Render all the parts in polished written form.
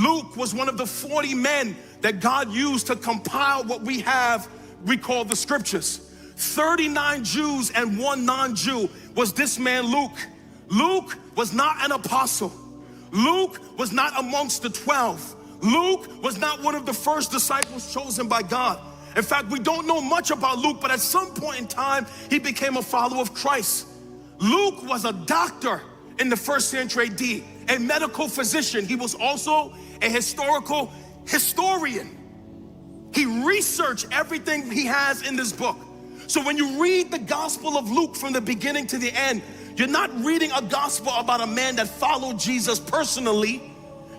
Luke was one of the 40 men that God used to compile what we have, we call the scriptures. 39 Jews and 1 non-Jew was this man Luke. Luke was not an apostle. Luke was not amongst the 12. Luke was not one of the first disciples chosen by God. In fact, we don't know much about Luke, but at some point in time, he became a follower of Christ. Luke was a doctor in the 1st century AD, a medical physician. He was also a historical historian. He researched everything he has in this book. So when you read the Gospel of Luke from the beginning to the end, you're not reading a gospel about a man that followed Jesus personally.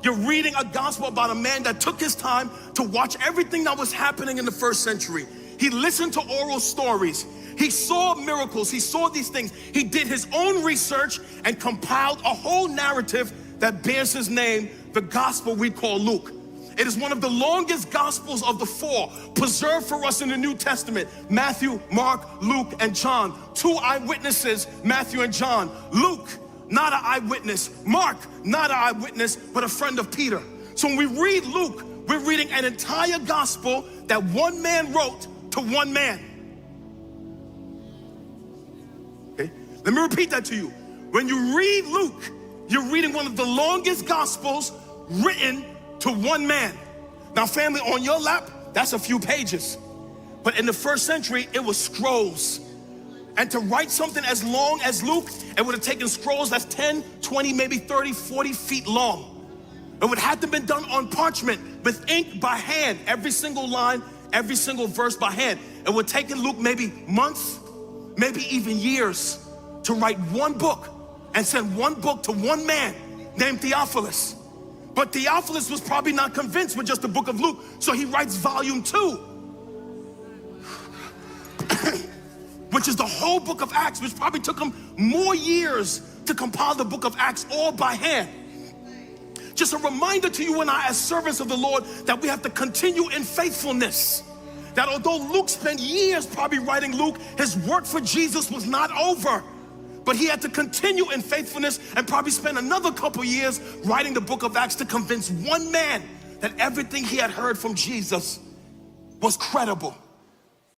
You're reading a gospel about a man that took his time to watch everything that was happening in the 1st century. He listened to oral stories. He saw miracles. He saw these things. He did his own research and compiled a whole narrative that bears his name, the gospel we call Luke. It is one of the longest gospels of the 4 preserved for us in the New Testament. Matthew, Mark, Luke, and John. 2 eyewitnesses, Matthew and John. Luke, not an eyewitness. Mark, not an eyewitness, but a friend of Peter. So when we read Luke, we're reading an entire gospel that one man wrote to one man. Okay? Let me repeat that to you. When you read Luke, you're reading one of the longest gospels written to one man. Now family, on your lap, that's a few pages. But in the 1st century, it was scrolls. And to write something as long as Luke, it would have taken scrolls that's 10, 20, maybe 30, 40 feet long. It would have to been done on parchment with ink by hand, every single line, every single verse by hand. It would take Luke maybe months, maybe even years to write one book and send one book to one man named Theophilus. But Theophilus was probably not convinced with just the book of Luke, so he writes volume 2, which is the whole book of Acts, which probably took him more years to compile the book of Acts all by hand. Just a reminder to you and I as servants of the Lord that we have to continue in faithfulness. That although Luke spent years probably writing Luke, his work for Jesus was not over. But he had to continue in faithfulness and probably spend another couple years writing the book of Acts to convince one man that everything he had heard from Jesus was credible.